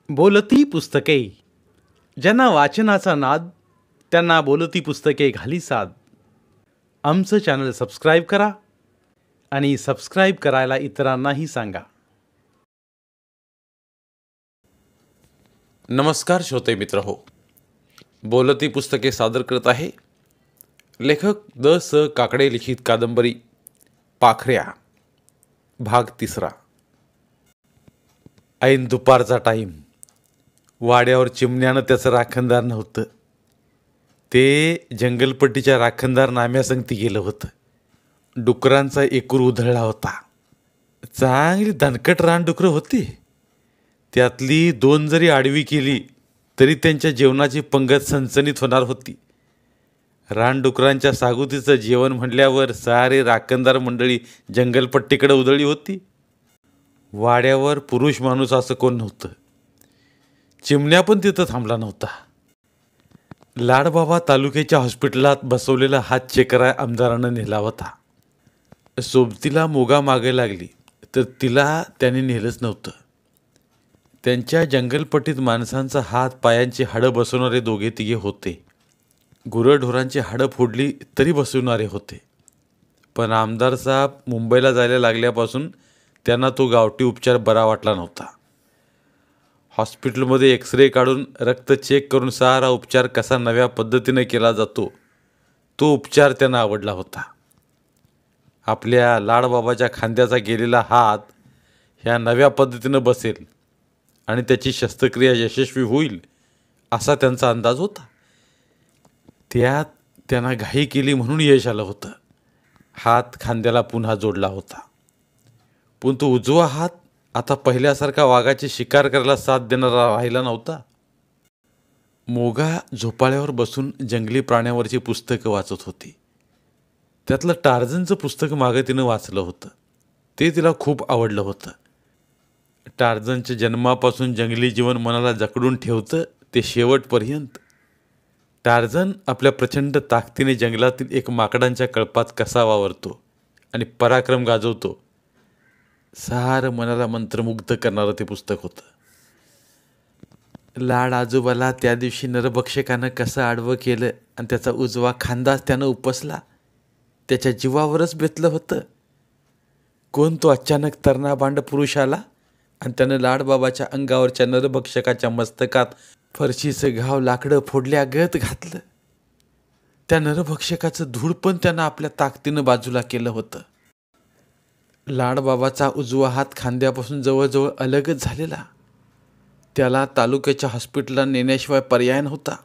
बोलती पुस्तके. ज्यांना वाचनाचा नाद त्यांना बोलती पुस्तके घाली साद. आमचं चॅनल सबस्क्राईब करा आणि सबस्क्राईब करायला इतरांनाही सांगा. नमस्कार श्रोते मित्र हो, बोलती पुस्तके सादर करत आहे लेखक द.स. काकडे लिखित कादंबरी पाखऱ्या, भाग 3. ऐन दुपारचा टाईम. वाड्यावर चिमण्यानं त्याचं राखणदार नव्हतं. ते जंगलपट्टीच्या राखणदार नाम्यासंगती गेलं होतं. डुकरांचा एकूर उधळला होता. चांगली दणकट रानडुकरं होती. त्यातली 2 जरी आडवी केली तरी त्यांच्या जेवणाची पंगत सणसणीत होणार होती. रानडुकरांच्या सागुतीचं जेवण म्हणल्यावर सारे राखणदार मंडळी जंगलपट्टीकडे उधळली होती. वाड्यावर पुरुष माणूस असं कोण नव्हतं. चिमण्या पण तिथं थांबला नव्हता. लाडबाबा तालुक्याच्या हॉस्पिटलात बसवलेला हात चेकरा आमदारानं नेला होता. सोबतीला मोगा मागे लागली तर तिला त्याने नेलंच नव्हतं. त्यांच्या जंगलपट्टीत माणसांचा हात पायांची हाडं बसवणारे 2-3 होते. गुरंढोरांची हाडं फोडली तरी बसवणारे होते. पण आमदार साहेब मुंबईला जायला लागल्यापासून त्यांना तो गावठी उपचार बरा वाटला नव्हता. हॉस्पिटलमध्ये एक्सरे काढून रक्त चेक करून सारा उपचार कसा नव्या पद्धतीने केला जातो तो उपचार त्यांना आवडला होता. आपल्या लाडबाबाच्या खांद्याचा गेलेला हात ह्या नव्या पद्धतीनं बसेल आणि त्याची शस्त्रक्रिया यशस्वी होईल असा त्यांचा अंदाज होता. त्यात त्यांना घाई केली म्हणून यश आलं होतं. हात खांद्याला पुन्हा जोडला होता. पण तो उजवा हात आता पहिल्यासारखा वाघाची शिकार करायला साथ देणारा राहिला नव्हता. मोगा झोपाळ्यावर बसून जंगली प्राण्यांवरची पुस्तकं वाचत होती. त्यातलं टार्झनचं पुस्तक मागं तिनं वाचलं होतं. ते तिला खूप आवडलं होतं. टार्झनच्या जन्मापासून जंगली जीवन मनाला जकडून ठेवतं ते शेवटपर्यंत. टार्झन आपल्या प्रचंड ताकदीने जंगलातील एक माकडांच्या कळपात कसा वावरतो आणि पराक्रम गाजवतो, सारं मनाला मंत्रमुग्ध करणारं ते पुस्तक होतं. लाड आजोबाला त्या दिवशी नरभक्षकानं कसं आडवं केलं आणि त्याचा उजवा खांदाच त्यानं उपसला, त्याच्या जीवावरच बेतलं होतं. कोण तो अचानक तरणाबांड पुरुष आला आणि त्यानं लाडबाबाच्या अंगावरच्या नरभक्षकाच्या मस्तकात फरशीचं घाव लाकडं फोडल्यागत घातलं. त्या नरभक्षकाचं धूळ पण त्यानं आपल्या ताकदीनं बाजूला केलं होतं. लाडबाबाचा उजवा हात खांद्यापासून जवळजवळ अलगच झालेला. त्याला तालुक्याच्या हॉस्पिटलला नेण्याशिवाय पर्याय नव्हता.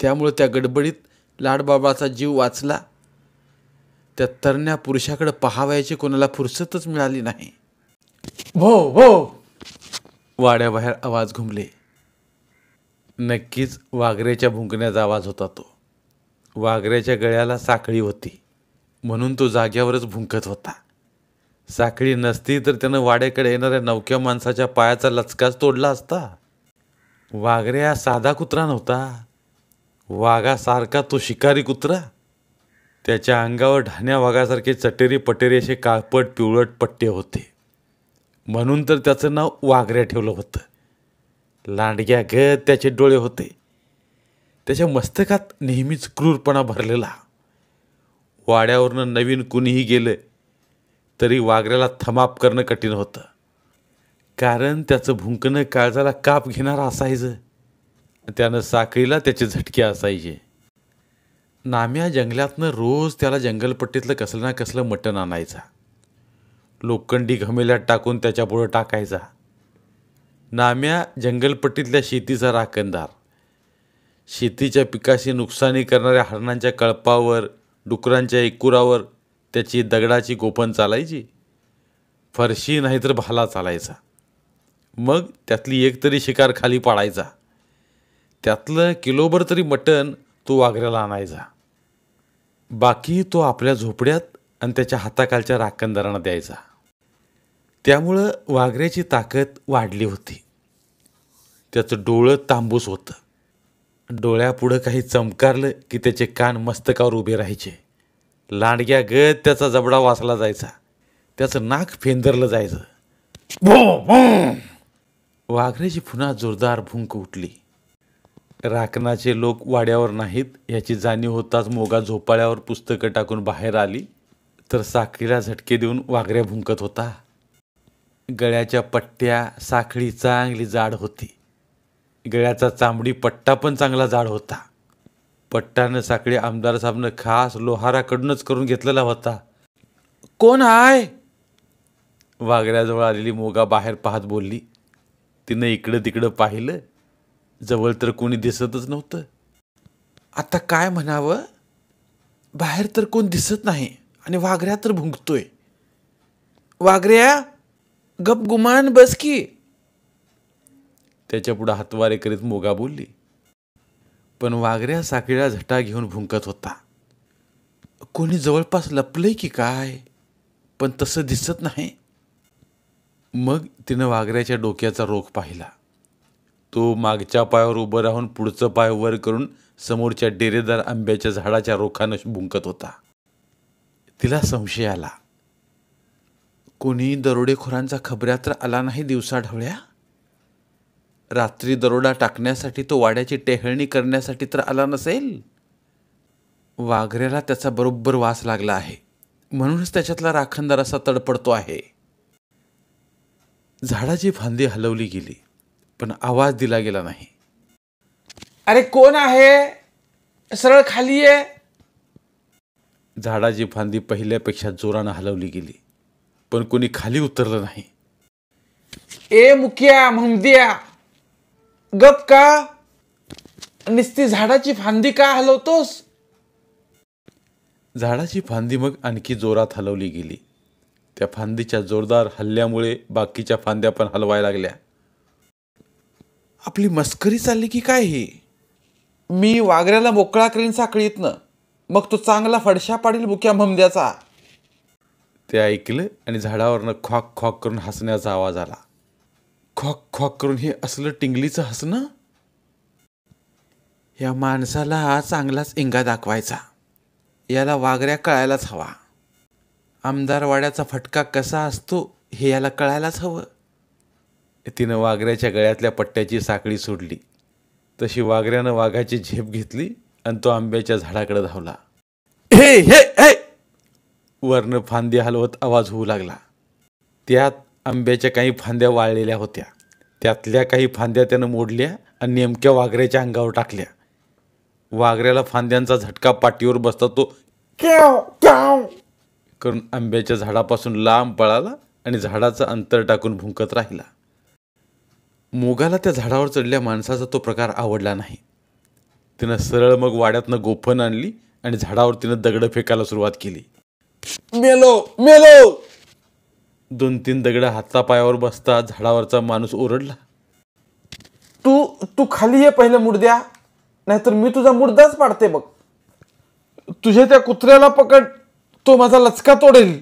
त्यामुळे त्या गडबडीत लाडबाबाचा जीव वाचला. त्या तरण्या पुरुषाकडे पाहावयाची कोणाला फुरसतच मिळाली नाही. भो भो. वाड्याबाहेर आवाज घुमले. नक्कीच वाघऱ्याच्या भुंकण्याचा आवाज होता तो. वाघऱ्याच्या गळ्याला साखळी होती म्हणून तो जाग्यावरच भुंकत होता. साखळी नसती तर त्यानं वाड्याकडे येणाऱ्या नवक्या माणसाच्या पायाचा लचकाच तोडला असता. वाघऱ्या साधा कुत्रा नव्हता. वाघासारखा तो शिकारी कुत्रा. त्याच्या अंगावर ढाण्या वाघासारखे चटेरी पटेरी असे काळपट पिवळट पट्टे होते. म्हणून तर त्याचं नाव वाघऱ्या ठेवलं होतं. लांडग्या गत त्याचे डोळे होते. त्याच्या मस्तकात नेहमीच क्रूरपणा भरलेला. वाड्यावरनं नवीन कुणीही गेलं तरी वाघऱ्याला थमाप करणं कठीण होतं. कारण त्याचं भुंकणं काळजाला काप घेणारं असायचं. त्यानं साखळीला त्याचे झटके असायचे. नाम्या जंगलातनं रोज त्याला जंगलपट्टीतलं कसलं ना कसलं मटण आणायचा. लोखंडी घमेल्यात टाकून त्याच्यापुढं टाकायचा. नाम्या जंगलपट्टीतल्या शेतीचा राखणदार. शेतीच्या पिकाशी नुकसानी करणाऱ्या हरणांच्या कळपावर, डुकरांच्या एकूरावर त्याची दगडाची गोफण चालायची. फरशी नाहीतर भाला चालायचा. मग त्यातली एक तरी शिकार खाली पाडायचा. त्यातलं किलोभर तरी मटण तो वाघऱ्याला आणायचा. बाकी तो आपल्या झोपड्यात आणि त्याच्या हाताखालच्या राखणदारांना द्यायचा. त्यामुळं वाघऱ्याची ताकद वाढली होती. त्याचं डोळं तांबूस होतं. डोळ्यापुढं काही चमकारलं की त्याचे कान मस्तकावर उभे राहायचे. लांडग्या गत त्याचा जबडा वाचला जायचा. त्याचं नाक फेंदरलं जायचं. वाघराची पुन्हा जोरदार भुंक उठली. राखणाचे लोक वाड्यावर नाहीत याची जाणीव होताच मोगा झोपाळ्यावर पुस्तकं टाकून बाहेर आली, तर साखळीला झटके देऊन वाघऱ्या भुंकत होता. गळ्याच्या पट्ट्या साखळी चांगली जाड होती. गळ्याचा चांबडी पट्टा पण चांगला जाड होता. पट्टानं साखळी आमदार साहेबनं खास लोहाराकडूनच करून घेतलेला होता. कोण आहे? वाघऱ्याजवळ आलेली मोगा बाहेर पाहत बोलली. तिनं इकडं तिकडं पाहिलं, जवळ तर कोणी दिसतच नव्हतं. आता काय म्हणावं, बाहेर तर कोण दिसत नाही आणि वाघऱ्या तर भुंकतोय. वाघऱ्या, गप गुमान बस की. त्याच्या पुढं हातवारे करीत मोगा बोलली. पण वाघऱ्या साखळीला झटा घेऊन भुंकत होता. कोणी जवळपास लपलंय की काय, पण तसं दिसत नाही. मग तिनं वाघऱ्याच्या डोक्याचा रोख पाहिला. तो मागच्या पायावर उभं राहून पुढचं पाय वर करून समोरच्या डेरेदार आंब्याच्या झाडाच्या रोखानं भुंकत होता. तिला संशय आला. कोणी दरोडेखोरांचा खबऱ्या तर आला नाही दिवसा ढवळ्या. रात्री दरोडा टाकण्यासाठी तो वाड्याची टेहळणी करण्यासाठी तर आला नसेल. वाघऱ्याला त्याचा बरोबर वास लागला आहे, म्हणूनच त्याच्यातला राखणदार असा तडपडतो आहे. झाडाची फांदी हलवली गेली, पण आवाज दिला गेला नाही. अरे कोण आहे? सरळ खाली ये. झाडाची फांदी पहिल्यापेक्षा जोरानं हलवली गेली, पण कोणी खाली उतरलं नाही. ए मुक्या महमद्या, गप का? नुसती झाडाची फांदी का हलवतोस? झाडाची फांदी मग आणखी जोरात हलवली गेली. त्या फांदीच्या जोरदार हल्ल्यामुळे बाकीच्या फांद्या पण हलवायला लागल्या. आपली मस्करी चालली की काय ही? मी वाघऱ्याला मोकळा करीन साखळीतनं, मग तो चांगला फडशा पाडील मुक्या महमद्याचा. ते ऐकलं आणि झाडावरनं खॉक खॉक करून हसण्याचा आवाज आला. खॉक खॉक करून हे असलं टिंगलीचं हसणं? या माणसाला हा चांगलाच इंगा दाखवायचा. याला वाघऱ्या कळायलाच हवा. आमदार वाड्याचा फटका कसा असतो हे याला कळायलाच हवं. तिनं वाघऱ्याच्या गळ्यातल्या पट्ट्याची साखळी सोडली. तशी वाघऱ्यानं वाघाची झेप घेतली आणि तो आंब्याच्या झाडाकडे धावला. हे हे हे वरनं फांदी हलवत आवाज होऊ लागला. त्यात आंब्याच्या काही फांद्या वाळलेल्या होत्या. त्यातल्या काही फांद्या त्यानं मोडल्या आणि नेमक्या वाघऱ्याच्या अंगावर टाकल्या. वाघऱ्याला फांद्यांचा झटका पाठीवर बसता तो क्याव क्याव करून आंब्याच्या झाडापासून लांब पळाला आणि झाडाचं अंतर टाकून भुंकत राहिला. मोगाला त्या झाडावर चढल्या माणसाचा तो प्रकार आवडला नाही. तिनं सरळ मग वाड्यातनं गोफण आणली आणि झाडावर तिनं दगडं फेकायला सुरुवात केली. मेलो मेलो. 2-3 दगडं हातापायावर बसता झाडावरचा माणूस ओरडला. तू तू खाली ये पहिलं मुर्द्या, नाहीतर मी तुझा मुर्दाच पाडते बघ. तुझ्या त्या कुत्र्याला पकड, तो माझा लचका तोडेल.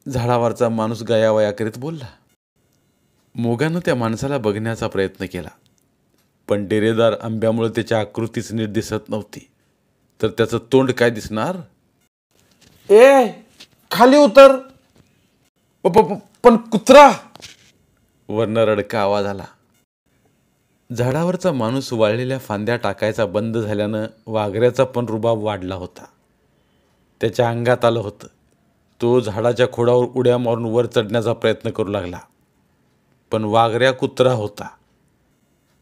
झाडावरचा माणूस गयावया करीत बोलला. मोगानं त्या माणसाला बघण्याचा प्रयत्न केला, पण डेरेदार आंब्यामुळे त्याच्या आकृतीच नीट दिसत नव्हती, तर त्याचं तोंड काय दिसणार. ए खाली उतर. पण कुत्रा. वरनं रडका आवाज आला. झाडावरचा माणूस वाळलेल्या फांद्या टाकायचा बंद झाल्यानं वाघऱ्याचा पण रुबाब वाढला होता. त्याच्या अंगात आलं होतं. तो झाडाच्या खोडावर उड्या मारून वर चढण्याचा प्रयत्न करू लागला, पण वाघऱ्या कुत्रा होता.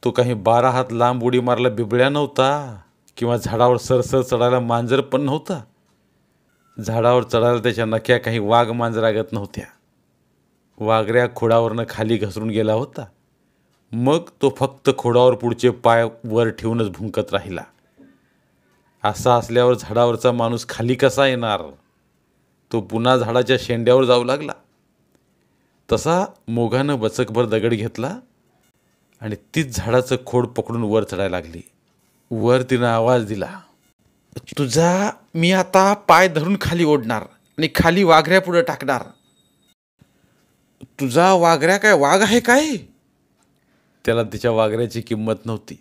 तो काही 12 हात लांब उडी मारला बिबळ्या नव्हता, किंवा झाडावर सरसर चढायला मांजर पण नव्हता. झाडावर चढायला त्याच्या नख्या काही वाघ मांजरागत नव्हत्या. वाघऱ्या खोडावरनं खाली घसरून गेला होता. मग तो फक्त खोडावर पुढचे पाय वर ठेवूनच भुंकत राहिला. असा असल्यावर झाडावरचा माणूस खाली कसा येणार. तो पुन्हा झाडाच्या शेंड्यावर जाऊ लागला. तसा मोगानं बचकभर दगड घेतला आणि तीच झाडाचं खोड पकडून वर चढायला लागली. वर तिनं आवाज दिला. तुझा मी आता पाय धरून खाली ओढणार आणि खाली वाघऱ्या पुढे टाकणार. तुझा वाघऱ्या काय वाघ आहे काय? त्याला तिच्या वाघऱ्याची किंमत नव्हती.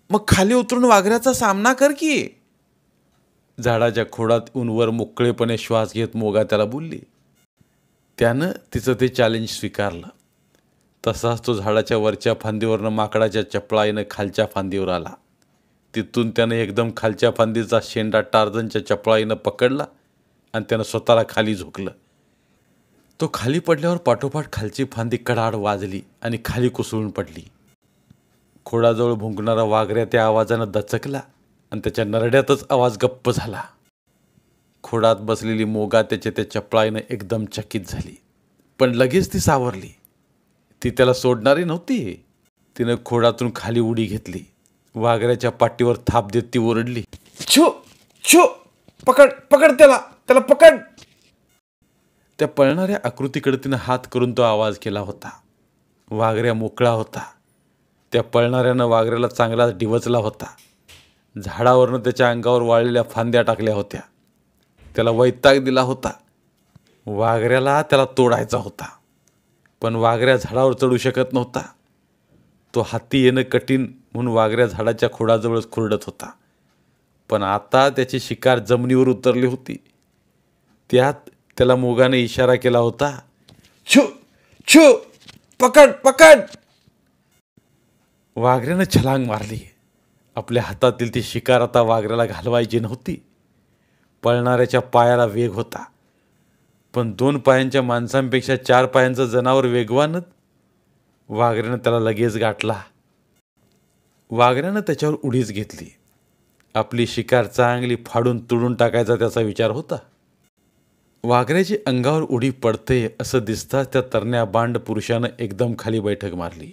मग खाली उतरून वाघऱ्याचा सामना कर की. झाडाच्या खोडात येऊन वर मोकळेपणे श्वास घेत मोगा त्याला बोलली. त्यानं तिचं ते चॅलेंज स्वीकारलं. तसाच तो झाडाच्या वरच्या फांदीवरनं माकडाच्या चपळाईनं खालच्या फांदीवर आला. तिथून त्यानं एकदम खालच्या फांदीचा शेंडा टार्झनच्या चपळाईनं पकडला आणि त्यानं स्वतःला खाली झोकलं. तो खाली पडल्यावर पाठोपाठ खालची फांदी कडाड वाजली आणि खाली कोसळून पडली. खोडाजवळ भुंकणारा वाघऱ्या त्या आवाजानं दचकला आणि त्याच्या नरड्यातच आवाज गप्प झाला. खोडात बसलेली मोगा त्याच्या त्या चपळाईनं एकदम चकित झाली, पण लगेच ती सावरली. ती त्याला सोडणारी नव्हती. तिनं खोडातून खाली उडी घेतली. वाघऱ्याच्या पाठीवर थाप देत ती ओरडली, छो छो, पकड पकड त्याला, त्याला पकड. त्या पळणाऱ्या आकृतीकडे तिनं हात करून तो आवाज केला होता. वाघऱ्या मोकळा होता. त्या पळणाऱ्यानं वाघऱ्याला चांगला डिवचला होता. झाडावरनं त्याच्या अंगावर वाळलेल्या फांद्या टाकल्या होत्या. त्याला वैताग दिला होता. वाघऱ्याला त्याला तोडायचा होता, पण वाघऱ्या झाडावर चढू शकत नव्हता. तो हाती येणं कठीण म्हणून वाघऱ्या झाडाच्या खोडाजवळच खुरडत होता. पण आता त्याची शिकार जमिनीवर उतरली होती. त्यात त्याला मोगाने इशारा केला होता, छो छो, पकड पकड. वाघऱ्यानं छलांग मारली. आपल्या हातातील ती शिकार आता वाघऱ्याला घालवायची नव्हती. पळणाऱ्याच्या पायाला वेग होता, पण 2 पायांच्या माणसांपेक्षा 4 पायांचं जनावर वेगवानच. वाघऱ्यानं त्याला लगेच गाठला. वाघऱ्यानं त्याच्यावर उडीच घेतली. आपली शिकार चांगली फाडून तुडून टाकायचा त्याचा विचार होता. वाघऱ्याची अंगावर उडी पडते असं दिसताच त्या तरण्या बांड पुरुषानं एकदम खाली बैठक मारली.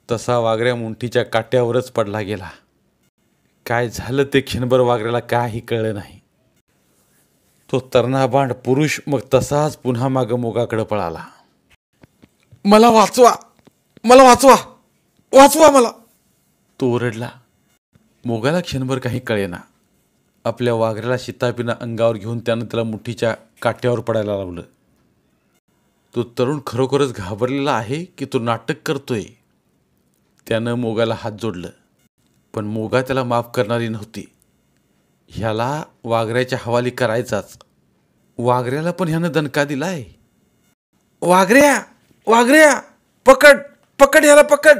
तसा वाघऱ्या मुंठीच्या काट्यावरच पडला गेला. काय झालं ते क्षणभर वाघऱ्याला काही कळलं नाही. तो तरणा बांड पुरुष मग तसाच पुन्हा मागं मोगाकडे पळाला. मला वाचवा, मला वाचवा, वाचवा मला. तो ओरडला. मोगाला क्षणभर काही कळेना. आपल्या वाघऱ्याला शितापीनं अंगावर घेऊन त्यानं त्याला मुठीच्या काट्यावर पडायला लावलं. तो तरुण खरोखरच घाबरलेला आहे की तो नाटक करतोय. त्यानं मोगाला हात जोडलं, पण मोगा त्याला माफ करणारी नव्हती. ह्याला वाघऱ्याच्या हवाली करायचाच. वाघऱ्याला पण ह्यानं दणका दिलाय. वाघऱ्या, वाघऱ्या, पकड पकड, ह्याला पकड.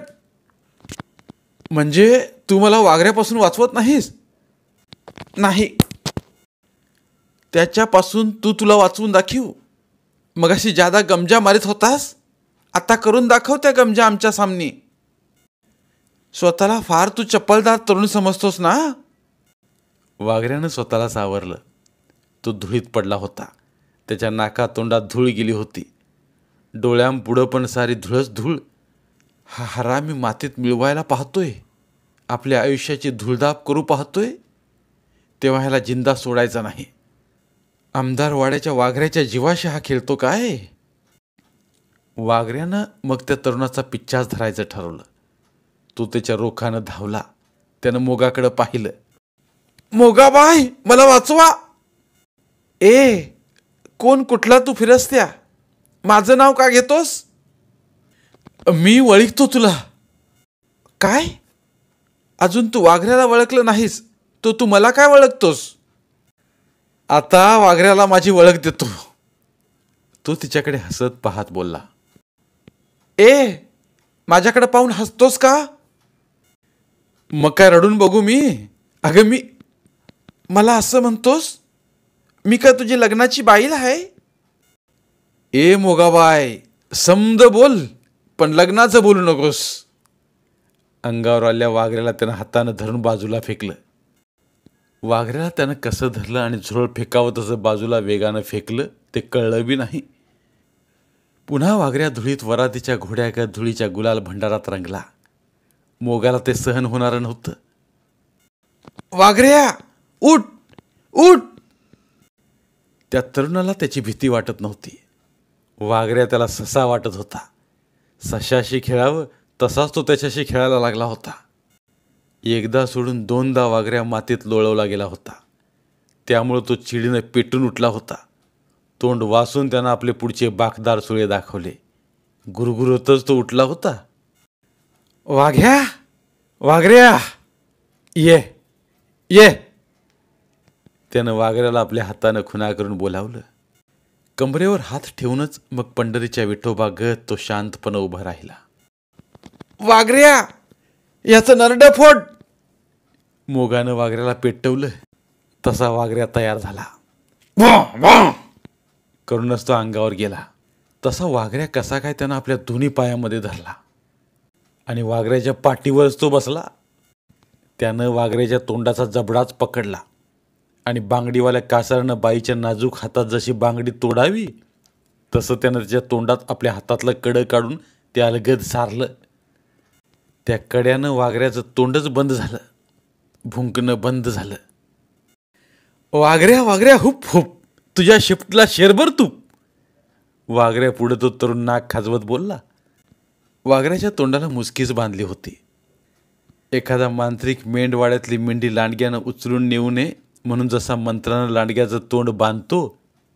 म्हणजे तू मला वाघऱ्यापासून वाचवत नाहीस? नाही. त्याच्यापासून तुला वाचवून दाखव. मगाशी जादा गमजा मारित होतास, आता करून दाखव त्या गमजा आमच्या सामने. स्वतःला फार तू चप्पलदार तरुण समजतोस ना. वाघऱ्यानं स्वतःला सावरलं. तो धुळीत पडला होता. त्याच्या नाका तोंडात धूळ गेली होती. डोळ्यांपुढं पण सारी धूळच धूळ. हा हरामी मातीत मिळवायला पाहतोय, आपल्या आयुष्याची धूळधाप करू पाहतोय. तेव्हा ह्याला जिंदा सोडायचा नाही. आमदार वाड्याच्या वाघऱ्याच्या जीवाशी हा खेळतो काय? वाघऱ्यानं मग त्या तरुणाचा पिच्छाच धरायचं ठरवलं. तो त्याच्या रोखानं धावला. त्यानं मोगाकडं पाहिलं. मोगाबाई, मला वाचवा. ए, कोण कुठला तू फिरस्त्या? माझं नाव का घेतोस? मी ओळखतो तुला. काय? अजून तू वाघऱ्याला ओळखलं नाहीस, तो तू मला काय ओळखतोस? आता वाघऱ्याला माझी ओळख देतो. तो तिच्याकडे हसत पाहत बोलला. ए, माझ्याकडे पाहून हसतोस का? मग काय रडून बघू मी? अगं मला असं म्हणतोस? मी का तुझी लग्नाची बाईल आहे? ए मोगाबाई, समद बोल, पण लग्नाचं बोलू नकोस. अंगावर आल्या वाघऱ्याला त्यानं हातानं धरून बाजूला फेकलं. वाघऱ्याला त्यानं कसं धरलं आणि झुरळ फेकावं तसं बाजूला वेगानं फेकलं ते कळलं बी नाही. पुन्हा वाघऱ्या धुळीत वरातीच्या घोड्यागत धुळीच्या गुलाल भंडारात रंगला. मोगाला ते सहन होणारं नव्हतं. वाघऱ्या, उठ उठ. त्या तरुणाला त्याची भीती वाटत नव्हती. वाघऱ्या त्याला ससा वाटत होता. सशाशी खेळावं तसाच तो त्याच्याशी खेळायला लागला होता. एकदा सोडून 2दा वाघऱ्या मातीत लोळवला गेला होता. त्यामुळं तो चिडीनं पेटून उठला होता. तोंड वासून त्यानं आपले पुढचे बाकदार सुळे दाखवले. गुरगुरतच तो उठला होता. वाघ्या, वाघऱ्या, ये ये. त्यानं वाघऱ्याला आपल्या हातानं खुणा करून बोलावलं. कमरेवर हात ठेवूनच मग पंढरीच्या विठोबागत तो शांतपणे उभा राहिला. वाघऱ्या, याचं नरडं फोड. मोगानं वाघऱ्याला पेटवलं तसा वाघऱ्या तयार झाला. करूनच तो अंगावर गेला. तसा वाघऱ्या कसा काय त्यानं आपल्या दोन्ही पायामध्ये धरला आणि वाघऱ्याच्या पाठीवरच तो बसला. त्यानं वाघऱ्याच्या तोंडाचा जबडाच पकडला आणि बांगडीवाल्या कासारानं बाईच्या नाजूक हातात जशी बांगडी तोडावी तसं त्यानं त्याच्या तोंडात आपल्या हातातलं कडं काढून ते अलगद सारलं. त्या कड्यानं वाघऱ्याचं तोंडच बंद झालं, भुंकणं बंद झालं. वाघऱ्या वाघऱ्या हुप हुप, तुझ्या शिफ्टला शेरभर तूप. वाघऱ्या पुढे तो तरुण नाक खाजवत बोलला. वाघऱ्याच्या तोंडाला मुसकीच बांधली होती. एखादा मांत्रिक मेंढवाड्यातली मेंढी लांडग्यानं उचलून नेऊ नये म्हणून जसा मंत्रानं लांडग्याचं तोंड बांधतो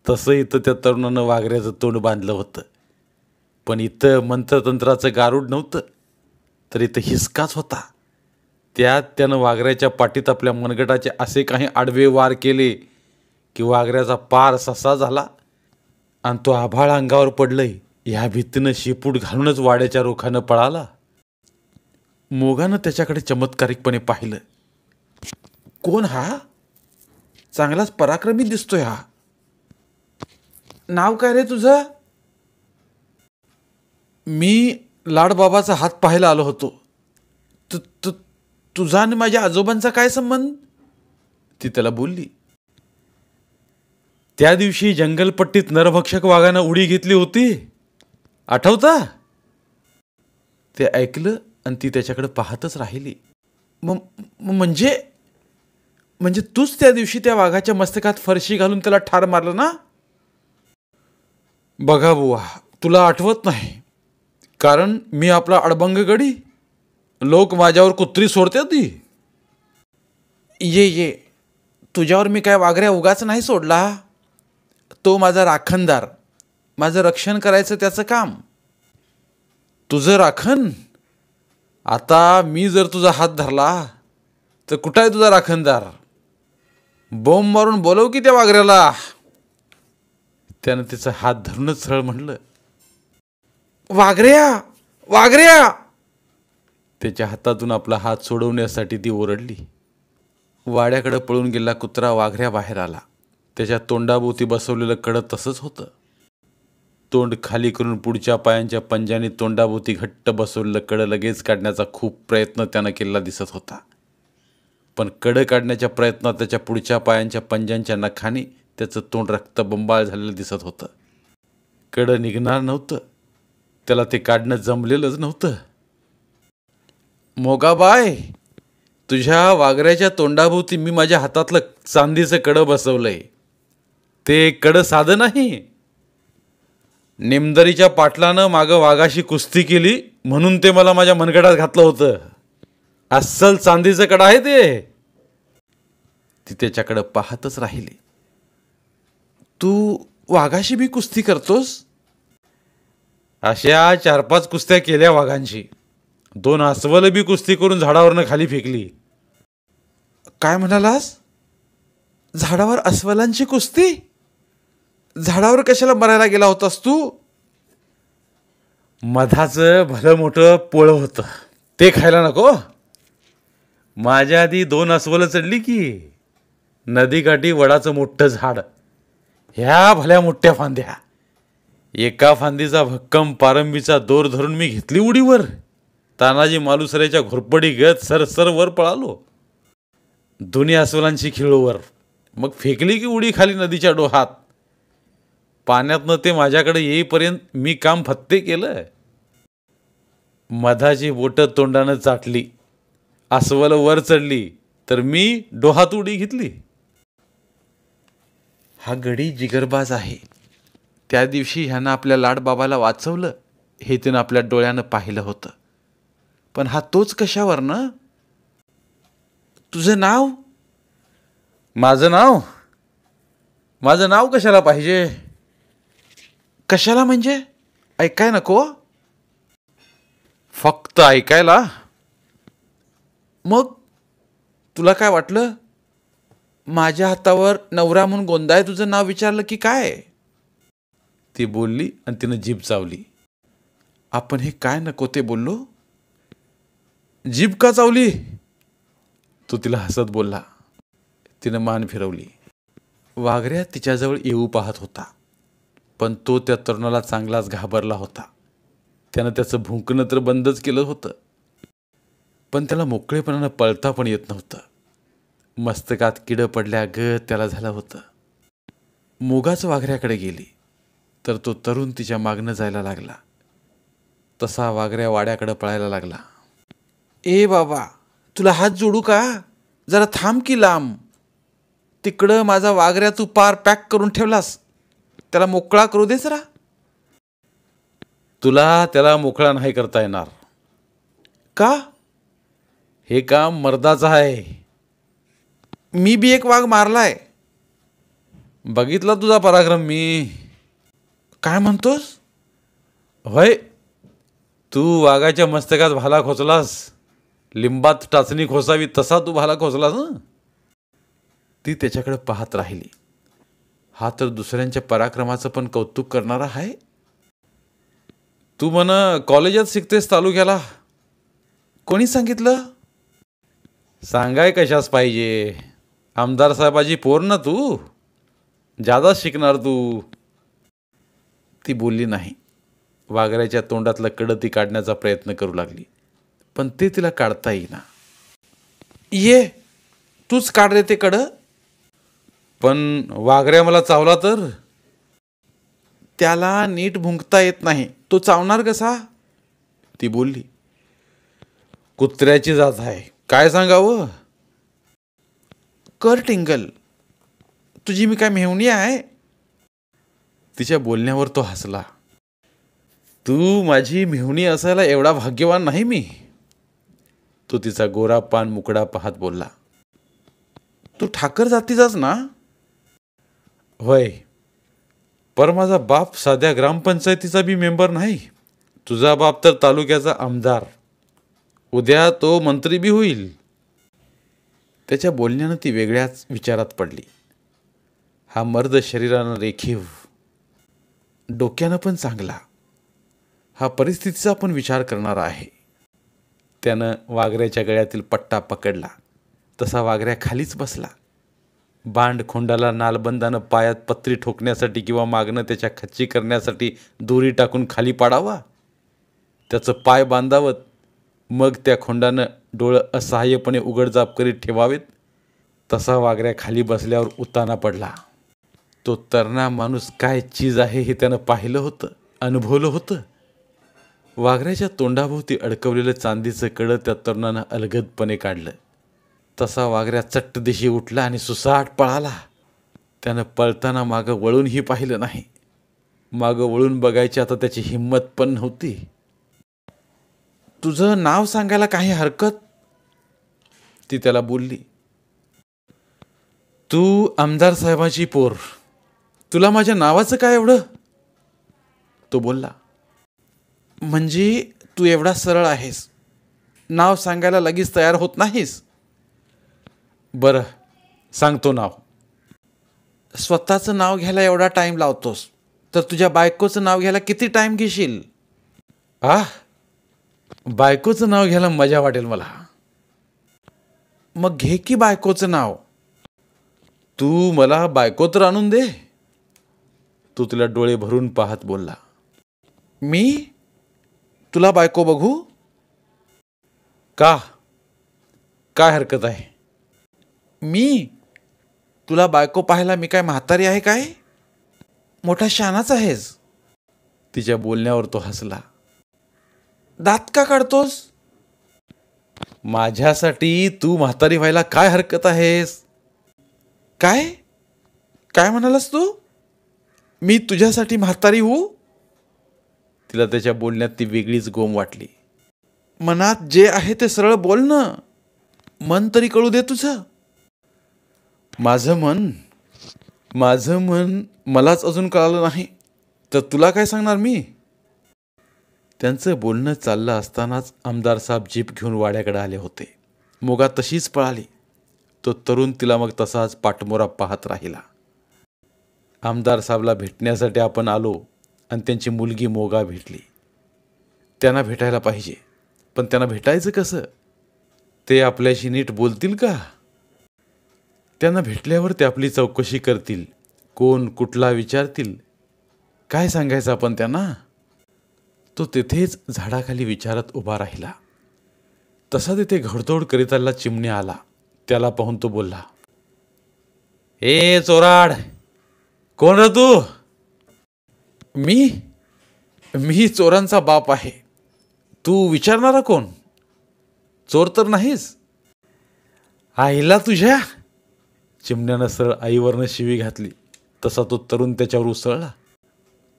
तसं इथं त्या तरुणानं वाघऱ्याचं तोंड बांधलं होतं. पण इथं मंत्रतंत्राचं गारूड नव्हतं, तर इथं हिसकाच होता. त्यात त्यानं वाघऱ्याच्या पाठीत आपल्या मनगटाचे असे काही आडवे वार केले की वाघऱ्याचा पार ससा झाला आणि तो आभाळ अंगावर पडलंय ह्या भीतीनं शिपूट घालूनच वाड्याच्या रोखानं पळाला. मोगानं त्याच्याकडे चमत्कारिकपणे पाहिलं. कोण हा? चांगलाच पराक्रमी दिसतोय हा. नाव काय रे तुझं? मी लाडबाबाचा हात पाहायला आलो होतो. तुझा आणि माझ्या आजोबांचा काय संबंध? ती त्याला बोलली. त्या दिवशी जंगलपट्टीत नरभक्षक वाघानं उडी घेतली होती, आठवता? ते ऐकलं आणि ती त्याच्याकडे पाहतच राहिली. म्हणजे म्हणजे तूच त्या दिवशी त्या वाघाच्या मस्तकात फरशी घालून त्याला ठार मारलं ना? बघा बुवा, तुला आठवत नाही, कारण मी आपला अडबंग गडी. लोक माझ्यावर कुत्री सोडते ती. ये तुझ्यावर मी काय वाघऱ्या उगाच नाही सोडला. तो माझा राखणदार, माझं रक्षण करायचं त्याचं काम. तुझं राखण? आता मी जर तुझा हात धरला तर कुठं आहे तुझा राखणदार? बोंब मारून बोलव की त्या वाघऱ्याला. त्यानं तिचा हात धरूनच सरळ म्हणलं, वाघऱ्या वाघऱ्या. त्याच्या हातातून आपला हात सोडवण्यासाठी ती ओरडली. वाड्याकडे पळून गेला कुत्रा वाघऱ्या बाहेर आला. त्याच्या तोंडाभोवती बसवलेलं कडं तसंच होतं. तोंड खाली करून पुढच्या पायांच्या पंजाने तोंडाभोवती घट्ट बसवलेलं कडं लगेच काढण्याचा खूप प्रयत्न त्यानं केलेला दिसत होता. पण कडं काढण्याच्या प्रयत्नात त्याच्या पुढच्या पायांच्या पंजांच्या नखाने त्याचं तोंड रक्तबंबाळ झालेलं दिसत होतं. कडं निघणार नव्हतं, त्याला ते काढणं जमलेलंच नव्हतं. मोगाबाय, तुझ्या वाघऱ्याच्या तोंडाभोवती मी माझ्या हातातलं चांदीचं कडं बसवलंय. ते कडं साधं नाही. नेमदरीच्या पाटलानं मागं वाघाशी कुस्ती केली म्हणून ते मला माझ्या मनगटात घातलं होतं. अस्सल चांदीचं कडं आहे ते. ती त्याच्याकडं पाहतच राहिली. तू वाघाशी बी कुस्ती करतोस? अशा 4-5 कुस्त्या केल्या वाघांशी. 2 अस्वलं बी कुस्ती करून झाडावरनं खाली फेकली. काय म्हणालास? झाडावर अस्वलांची कुस्ती? झाडावर कशाला मरायला गेला होतास तू? मधाचं भलं मोठं पोळं होतं, ते खायला नको? माझ्या आधी 2 अस्वलं चढली की. नदीकाठी वडाचं मोठं झाड, ह्या भल्या मोठ्या फांद्या. एका फांदीचा भक्कम पारंबीचा दोर धरून मी घेतली उडीवर. तानाजी मालुसऱ्याच्या घोरपडी गत सरसर वर पळालो. दोन्ही अस्वलांची खिळोवर मग फेकली की उडी खाली नदीच्या डोहात. पाण्यातनं ते माझ्याकडे येईपर्यंत मी काम फत्ते केलं. मधाची बोटं तोंडानं चाटली, अस्वल वर चढली, तर मी डोहात उडी घेतली. हा गडी जिगरबाज आहे. त्या दिवशी ह्यानं आपल्या लाडबाबाला वाचवलं हे त्यानं आपल्या डोळ्यानं पाहिलं होतं. पण हा तोच कशावर ना? तुझं नाव? माझं नाव कशाला पाहिजे? कशाला म्हणजे? ऐकाय नको? फक्त ऐकायला? मग तुला काय वाटलं? माझ्या हातावर नवरा म्हणून गोंदाय तुझं नाव विचारलं की काय? ती बोलली आणि तिनं जीभ चावली. आपण हे काय नको ते बोललो? जीभ का चावली? तो तिला हसत बोलला. तिनं मान फिरवली. वाघऱ्या तिच्याजवळ येऊ पाहत होता, पण तो त्या तरुणाला चांगलाच घाबरला होता. त्यानं त्याचं भुंकणं तर बंदच केलं होतं, पण त्याला मोकळेपणानं पळता पण येत नव्हतं. मस्तकात किडं पडल्यागत त्याला झालं होतं. मुगाच वाघऱ्याकडे गेली तर तो तरुण तिच्या मागनं जायला लागला. तसा वाघऱ्या वाड्याकडे पळायला लागला. ए बाबा, तुला हात जोडू का? जरा थांब की लांब. तिकडं माझा वाघऱ्या तू पार पॅक करून ठेवलास, त्याला मोकळा करू दे जरा. तुला त्याला मोकळा नाही करता येणार. का? हे काम मर्दाचं आहे. मी बी एक वाघ मारलाय. बघितला तुझा पराक्रम मी. काय म्हणतोस? होय, तू वाघाच्या मस्तकात भाला खोचलास. लिंबात टाचणी खोसावी तसा तू भाला खोचलास ना. ती त्याच्याकडे पाहत राहिली. हा तर दुसऱ्यांच्या पराक्रमाचं पण कौतुक करणारा आहे. तू म्हण कॉलेजात शिकतेस तालुक्याला. कोणी सांगितलं? सांगाय कशास पाहिजे. आमदार साहेबाची पोर ना तू. जादा शिकणार तू. ती बोलली नाही. वाघऱ्याच्या तोंडातलं कडं ती काढण्याचा प्रयत्न करू लागली, पण ते तिला काढता येईना. ये, तूच काढ रे ते कडं. पण वाघऱ्या मला चावला तर? त्याला नीट भुंकता येत नाही, तो चावणार कसा? ती बोलली. कुत्र्याची जात आहे, काय सांगावं. कर टिंगल, तुझी मी काय मेहुणी आहे? तिच्या बोलण्यावर तो हसला. तू माझी मेहुणी असायला एवढा भाग्यवान नाही मी. तो तिचा गोरा पान मुकडा पाहत बोलला. तू ठाकर जातीचाच ना? होय, पर माझा बाप साध्या ग्रामपंचायतीचा बी मेंबर नाही. तुझा बाप तर तालुक्याचा आमदार. उद्या तो मंत्री बी होईल. त्याच्या बोलण्यानं ती वेगळ्याच विचारात पडली. हा मर्द शरीरानं रेखीव, डोक्यानं पण चांगला. हा परिस्थितीचा पण विचार करणारा आहे. त्यानं वाघऱ्याच्या गळ्यातील पट्टा पकडला. तसा वाघऱ्या खालीच बसला. बांड खोंडाला नालबंदानं पायात पत्री ठोकण्यासाठी किंवा मागणं त्याच्या खच्ची करण्यासाठी दोरी टाकून खाली पाडावा. त्याचं पाय बांधावत, मग त्या खोंडानं डोळं असहाय्यपणे उघडझाप करीत ठेवावेत. तसा वाघऱ्या खाली बसल्यावर उताना पडला. तो तरणा माणूस काय चीज आहे हे त्यानं पाहिलं होतं, अनुभवलं होतं. वाघऱ्याच्या तोंडाभोवती अडकवलेलं चांदीचं कडं त्या तरुणानं अलगदपणे काढलं. तसा वाघऱ्या चट्ट दिशी उठला आणि सुसाट पळाला. त्यानं पळताना मागं वळूनही पाहिलं नाही. मागं वळून बघायची आता त्याची हिंमत पण नव्हती. तुझं नाव सांगायला काही हरकत? ती त्याला बोलली. तू आमदार साहेबाची पोर, तुला माझ्या नावाचं काय एवढं? तो बोलला. म्हणजे तू एवढा सरळ आहेस, नाव सांगायला लगेच तयार होत नाहीस? बरं, सांगतो नाव. स्वतःचं नाव घ्यायला एवढा टाईम लावतोस, तर तुझ्या बायकोचं नाव घ्यायला किती टाईम घेशील? बायकोचं नाव घ्यायला मजा वाटेल मला. मग घे की बायकोचं नाव. तू मला बायको तर आणून दे. तू तिला डोळे भरून पाहत बोलला. मी तुला बायको बघू का? काय हरकत आहे? मी तुला बायको पाहायला मी काय म्हातारी आहे काय? मोठा शहाणाच आहेस. तिच्या बोलण्यावर तो हसला. दात का काढतोस? माझ्यासाठी तू म्हातारी व्हायला काय हरकत आहेस? काय काय म्हणालास तू? मी तुझ्यासाठी म्हातारी होऊ? तिला त्याच्या बोलण्यात ती वेगळीच गोम वाटली. मनात जे आहे ते सरळ बोल ना. मन तरी कळू दे तुझं. माझं मन मलाच अजून कळालं नाही, तर तुला काय सांगणार मी? त्यांचं बोलणं चाललं असतानाच आमदार साहेब जीप घेऊन वाड्याकडे आले होते. मोगा तशीच पळाली. तो तरुण तिला मग तसाच पाठमोरा पाहत राहिला. आमदार साहेबला भेटण्यासाठी आपण आलो आणि त्यांची मुलगी मोगा भेटली. त्यांना भेटायला पाहिजे, पण त्यांना भेटायचं कसं? ते आपल्याशी नीट बोलतील का? त्यांना भेटल्यावर ते आपली चौकशी करतील, कोण कुठला विचारतील, काय सांगायचं आपण त्यांना? तो तिथेच झाडाखाली विचारत उभा राहिला. तसा तिथे घोडदौड करीत आलेला चिमण्या आला. त्याला पाहून तो बोलला, ए चोराड, कोण रे तू? मी चोरांचा बाप आहे. तू विचारणारा कोण? चोर तर नाहीस? आईला तुझ्या. चिमण्यानं सरळ आईवरनं शिवी घातली. तसा तो तरुण त्याच्यावर उसळला.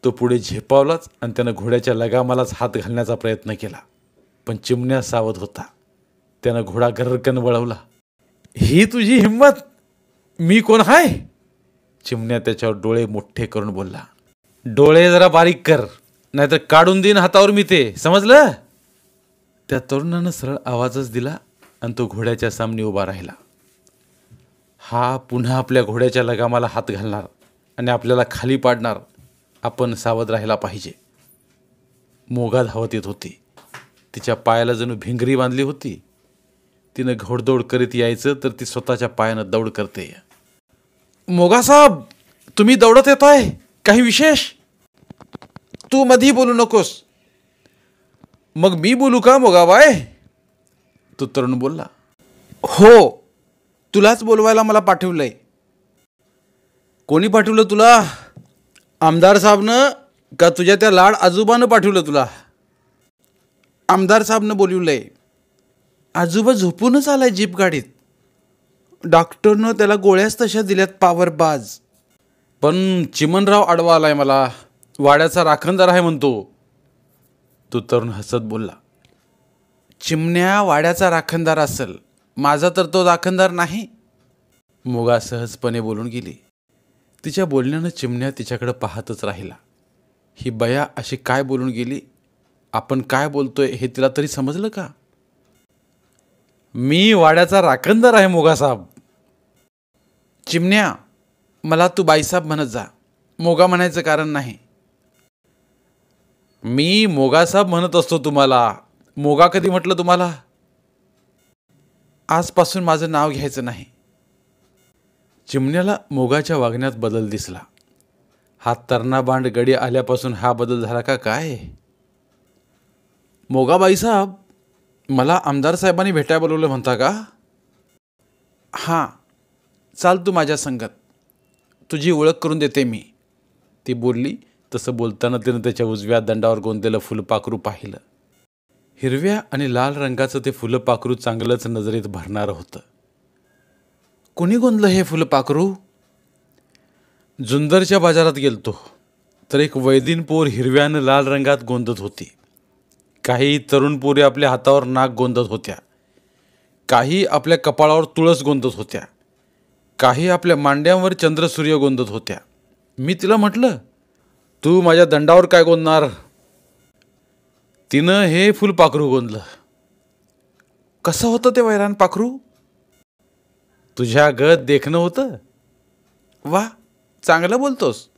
तो पुढे झेपावलाच आणि त्यानं घोड्याच्या लगामालाच हात घालण्याचा प्रयत्न केला. पण चिमण्या सावध होता. त्यानं घोडा गर्रकन वळवला. ही तुझी हिंमत? मी कोण हाय? चिमण्या त्याच्यावर डोळे मोठे करून बोलला. डोळे जरा बारीक कर, नाहीतर काढून देईन हातावर मी ते, समजलं? त्या तरुणानं सरळ आवाजच दिला आणि तो घोड्याच्या सामने उभा राहिला. हा पुन्हा आपल्या घोड्याच्या लगामाला हात घालणार आणि आपल्याला खाली पाडणार. आपण सावध राहायला पाहिजे. मोगा धावत येत होती. तिच्या पायाला जणू भिंगरी बांधली होती. तिनं घोडदौड करीत यायचं तर ती स्वतःच्या पायानं दौड करते. मोगा साहेब, तुम्ही दौडत येताय, काही विशेष? तू मधी बोलू नकोस. मग मी बोलू का मोगाबाई? तो तरुण बोलला. हो, तुलाच बोलवायला मला पाठवलंय. कोणी पाठवलं तुला? आमदार साहेबनं का तुझ्या त्या लाड आजोबानं पाठवलं तुला? आमदार साहेबनं बोलवलंय. आजोबा झोपूनच आलाय जीप गाडीत. डॉक्टरनं त्याला गोळ्याच तशा दिल्यात पावरबाज. पण चिमणराव आडवा आलाय मला. वाड्याचा राखणदार आहे म्हणतो. तो तरुण हसत बोलला. चिमण्या वाड्याचा राखणदार असेल, माझा तर तो राखणदार नाही. मोगा सहजपणे बोलून गेली. तिच्या बोलण्यानं चिमण्या तिच्याकडे पाहतच राहिला. ही बया अशी काय बोलून गेली? आपण काय बोलतोय हे तिला तरी समजलं का? मी वाड्याचा राखणदार आहे मोगा साहेब. चिमण्या, मला तू बाईसाहेब म्हणत जा. मोगा म्हणायचं कारण नाही. मी मोगासाहेब म्हणत असतो तुम्हाला. मोगा कधी म्हटलं तुम्हाला? आजपासून माझं नाव घ्यायचं नाही. चिमण्याला मोगाच्या वागण्यात बदल दिसला. हा तरणा-बांड गडी आल्यापासून हा बदल झाला का काय? मोगाबाई साहेब, मला आमदार साहेबांनी भेटायला बोलवलं म्हणता का? हां, चाल तू माझ्या संगत, तुझी ओळख करून देते मी. ती बोलली. तसं बोलताना तिनं त्याच्या उजव्या दंडावर गोंदलेलं फुलपाखरू पाहिलं. हिरव्या आणि लाल रंगाचं ते फुलपाखरू चांगलंच नजरेत भरणारं होतं. कोणी गोंदलं हे फुलपाखरू? जुंदरच्या बाजारात गेलतो तर एक वैदीन पोर हिरव्यानं लाल रंगात गोंदत होती. काही तरुण पोरी आपल्या हातावर नाग गोंदत होत्या. काही आपल्या कपाळावर तुळस गोंदत होत्या. काही आपल्या मांड्यांवर चंद्रसूर्य गोंदत होत्या. मी तिला म्हटलं, तू माझ्या दंडावर काय गोंदणार? तिनं हे फुलपाखरू गोंदलं. कसं होतं ते वैरान पाखरू? तुझ्या गत देखणं होतं. वा, चांगलं बोलतोस.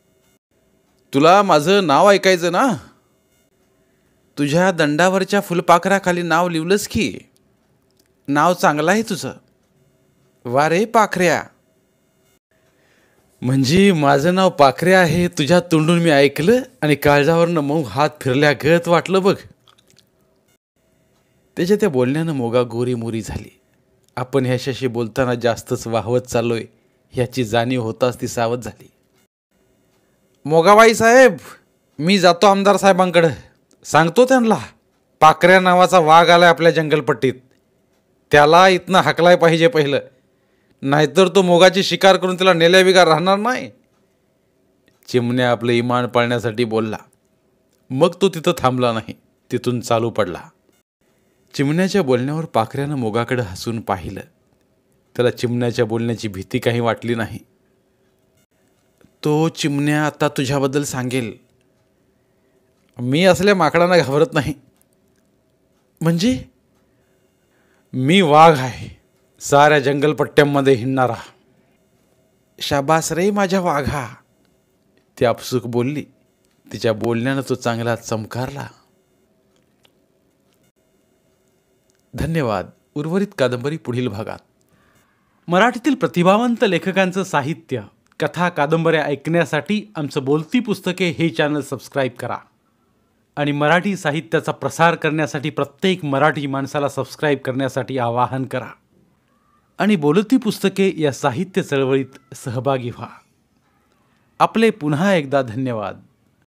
तुला माझं नाव ऐकायचं ना? तुझ्या दंडावरच्या फुलपाखराखाली नाव लिहिलंस की. नाव चांगलं आहे तुझं. वा रे पाखऱ्या. म्हणजे माझं नाव पाखऱ्या आहे तुझ्या तोंडून मी ऐकलं आणि काळजावरनं मऊ हात फिरल्या गत वाटलं बघ. त्याच्या त्या बोलण्यानं मोगा गोरीमोरी झाली. आपण ह्याच्याशी बोलताना जास्तच वाहवत चाललोय ह्याची जाणीव होताच ती सावध झाली. मोगाबाई साहेब, मी जातो आमदार साहेबांकडं. सांगतो त्यांना पाखऱ्या नावाचा वाघ आलाय आपल्या जंगलपट्टीत. त्याला इथनं हाकलाय पाहिजे पहिलं, नाहीतर तो मोगाची शिकार करून त्याला नेल्या बिगार राहणार नाही. चिमण्या आपलं इमान पाळण्यासाठी बोलला. मग तो तिथं थांबला नाही, तिथून चालू पडला. चिमण्याच्या बोलण्यावर पाखऱ्यानं मोगाकडे हसून पाहिलं. त्याला चिमण्याच्या बोलण्याची भीती काही वाटली नाही. तो चिमण्या आता तुझ्याबद्दल सांगेल. मी असल्या माकडांना घाबरत नाही. म्हणजे? मी वाघ आहे, साऱ्या जंगलपट्ट्यांमध्ये हिंडणारा. शाबास रे माझ्या वाघा, ती आपसूक बोलली. तिच्या बोलण्यानं तो चांगला चमकारला. धन्यवाद. उर्वरित कादंबरी पुढील भागात. मराठीतील प्रतिभावंत लेखकांचं साहित्य, कथा, कादंबऱ्या ऐकण्यासाठी आमचं बोलती पुस्तके हे चॅनल सबस्क्राईब करा आणि मराठी साहित्याचा प्रसार करण्यासाठी प्रत्येक मराठी माणसाला सबस्क्राईब करण्यासाठी आवाहन करा आणि बोलती पुस्तके या साहित्य चळवळीत सहभागी व्हा. आपले पुन्हा एकदा धन्यवाद.